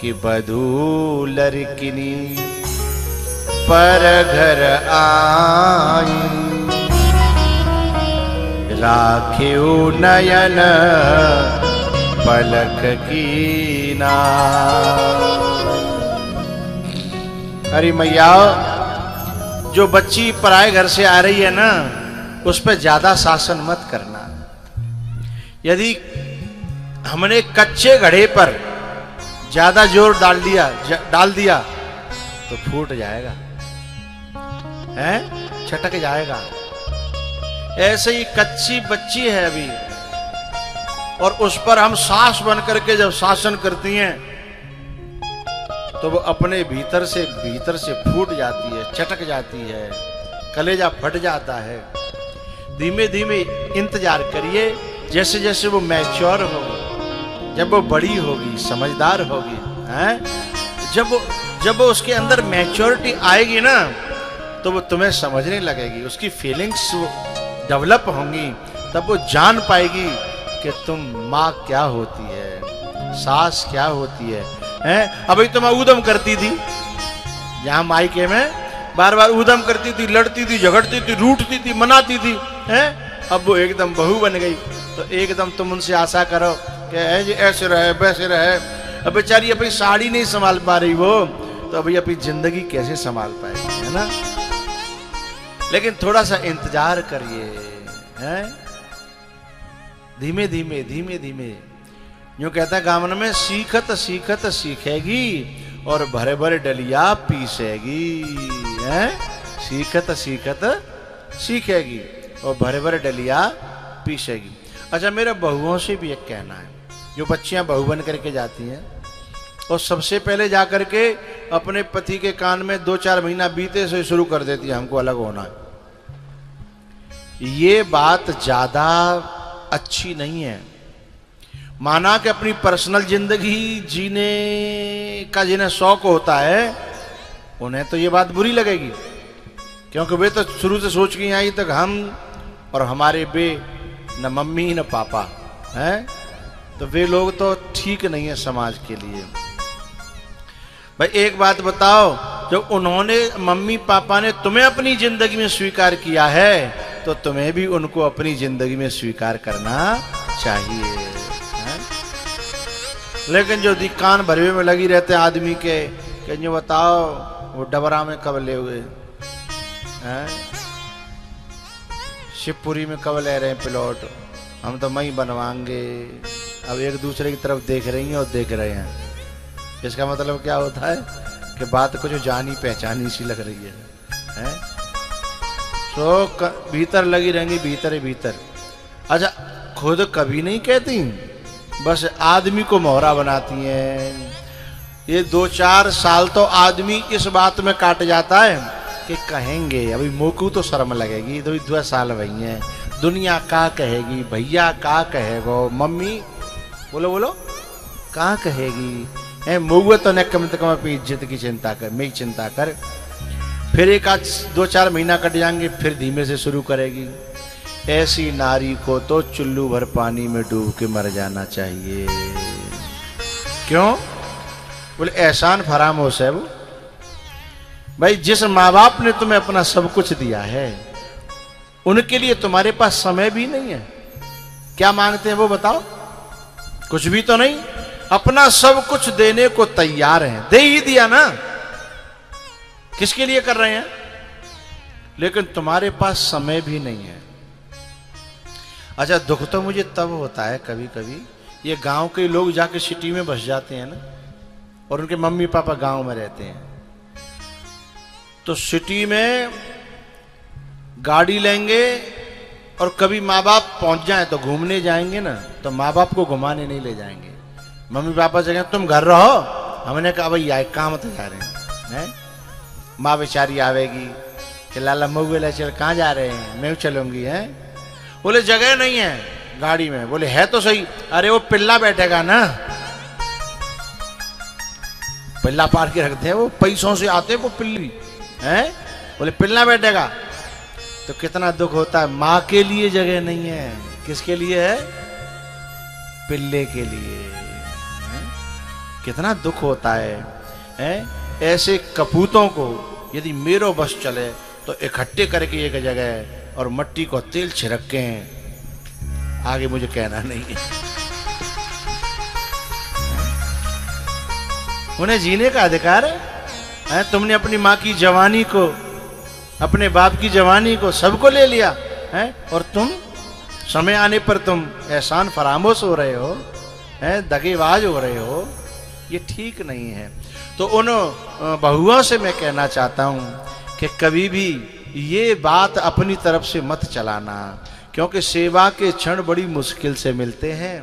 कि बधू लड़किनी पर घर आई, राख्यो नयन पलक की ना। अरे मैया, जो बच्ची पराए घर से आ रही है ना, उस पर ज्यादा शासन मत करना। यदि हमने कच्चे घड़े पर ज्यादा जोर डाल दिया तो फूट जाएगा, हैं? छटक जाएगा। ऐसे ही कच्ची बच्ची है अभी, और उस पर हम सास बन करके जब शासन करती हैं तो वो अपने भीतर से फूट जाती है, चटक जाती है, कलेजा फट जाता है। धीमे धीमे इंतजार करिए, जैसे जैसे वो मैच्योर होगी, जब वो बड़ी होगी, समझदार होगी, हैं? जब वो उसके अंदर मैच्योरिटी आएगी ना, तो वो तुम्हें समझने लगेगी, उसकी फीलिंग्स डेवलप होंगी, तब वो जान पाएगी कि तुम माँ क्या होती है, सास क्या होती है, हैं? अभी तो मैं ऊधम करती थी, यहाँ मायके में बार बार ऊधम करती थी, लड़ती थी, झगड़ती थी, रूठती थी, मनाती थी, हैं? अब वो एकदम बहू बन गई, तो एकदम तुम उनसे आशा करो कि ऐसे रहे वैसे रहे। अब बेचारी अपनी साड़ी नहीं संभाल पा रही वो, तो अभी अपनी जिंदगी कैसे संभाल पाएगी, है ना? लेकिन थोड़ा सा इंतजार करिए, हैं? धीमे धीमे यूं कहता है गावन में, सीखत सीखत सीखेगी और भरे भरे डलिया पीसेगी, हैं? सीखत सीखत सीखेगी और भरे भरे डलिया पीसेगी। अच्छा, मेरे बहुओं से भी एक कहना है, जो बच्चियां बहू बन करके जाती हैं और सबसे पहले जाकर के अपने पति के कान में 2-4 महीना बीते से शुरू कर देती है, हमको अलग होना है। ये बात ज्यादा अच्छी नहीं है। माना कि अपनी पर्सनल जिंदगी जीने का जिन्हें शौक होता है, उन्हें तो ये बात बुरी लगेगी, क्योंकि वे तो शुरू से सोच के आई तक हम और हमारे बे, न मम्मी न पापा, हैं? तो वे लोग तो ठीक नहीं है समाज के लिए। भाई एक बात बताओ, जब उन्होंने, मम्मी पापा ने तुम्हें अपनी जिंदगी में स्वीकार किया है, तो तुम्हें भी उनको अपनी जिंदगी में स्वीकार करना चाहिए, हैं? लेकिन जो कान भरवे में लगी रहते हैं आदमी के, कि जो बताओ वो डबरा में कब ले हुए, हैं? शिवपुरी में कब ले रहे हैं प्लॉट, हम तो वहीं बनवाएंगे। अब एक दूसरे की तरफ देख रही हैं और देख रहे हैं। इसका मतलब क्या होता है कि बात कुछ जानी पहचानी सी लग रही है, हैं? तो भीतर लगी रहेंगी, भीतर ही भीतर। अच्छा, खुद कभी नहीं कहती, बस आदमी को मोहरा बनाती हैं। ये 2-4 साल तो आदमी इस बात में काट जाता है कि कहेंगे, अभी मोकू तो शर्म लगेगी, 2 साल वही है, दुनिया का कहेगी, भैया का कहेगो, मम्मी बोलो कहाँ कहेगी, है मोगुआ तो न कम से कम अपनी इज्जत की चिंता कर, मेरी चिंता कर। फिर 2-4 महीना कट जाएंगे, फिर धीमे से शुरू करेगी, ऐसी नारी को तो चुल्लू भर पानी में डूब के मर जाना चाहिए। क्यों? बोले एहसान फरामोश है वो। भाई जिस माँ बाप ने तुम्हें अपना सब कुछ दिया है, उनके लिए तुम्हारे पास समय भी नहीं है। क्या मांगते हैं वो बताओ? कुछ भी तो नहीं, अपना सब कुछ देने को तैयार हैं, दे ही दिया ना, किसके लिए कर रहे हैं? लेकिन तुम्हारे पास समय भी नहीं है। अच्छा, दुख तो मुझे तब होता है कभी कभी, ये गांव के लोग जाके सिटी में बस जाते हैं ना, और उनके मम्मी पापा गांव में रहते हैं, तो सिटी में गाड़ी लेंगे और कभी माँ बाप पहुंच जाए तो घूमने जाएंगे ना, तो माँ बाप को घुमाने नहीं ले जाएंगे। मम्मी पापा से कहेंगे तुम घर रहो, हमने कहा भाई आए काम तो जा रहे हैं। माँ बेचारी आवेगी कि लाला मऊला चल, कहाँ जा रहे हैं? मैं चलूंगी, हैं? बोले जगह नहीं है गाड़ी में। बोले है तो सही। अरे वो पिल्ला बैठेगा ना, पिल्ला पार के रखते हैं, वो पैसों से आते हैं वो पिल्ली, हैं? बोले पिल्ला बैठेगा। तो कितना दुख होता है, माँ के लिए जगह नहीं है, किसके लिए है? पिल्ले के लिए। कितना दुख होता है? ऐसे कपूतों को यदि मेरो बस चले तो इकट्ठे करके एक जगह और मट्टी को तेल छिड़क के, आगे मुझे कहना नहीं है। उन्हें जीने का अधिकार है। तुमने अपनी माँ की जवानी को, अपने बाप की जवानी को, सबको ले लिया है, और तुम समय आने पर तुम एहसान फरामोश हो रहे हो, दगेबाज हो रहे हो। ये ठीक नहीं है। तो उन बहुओं से मैं कहना चाहता हूं कि कभी भी ये बात अपनी तरफ से मत चलाना, क्योंकि सेवा के क्षण बड़ी मुश्किल से मिलते हैं।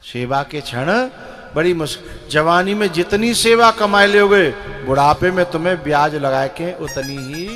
सेवा के क्षण बड़ी मुश्किल। जवानी में जितनी सेवा कमाए लोगे, बुढ़ापे में तुम्हें ब्याज लगा के उतनी ही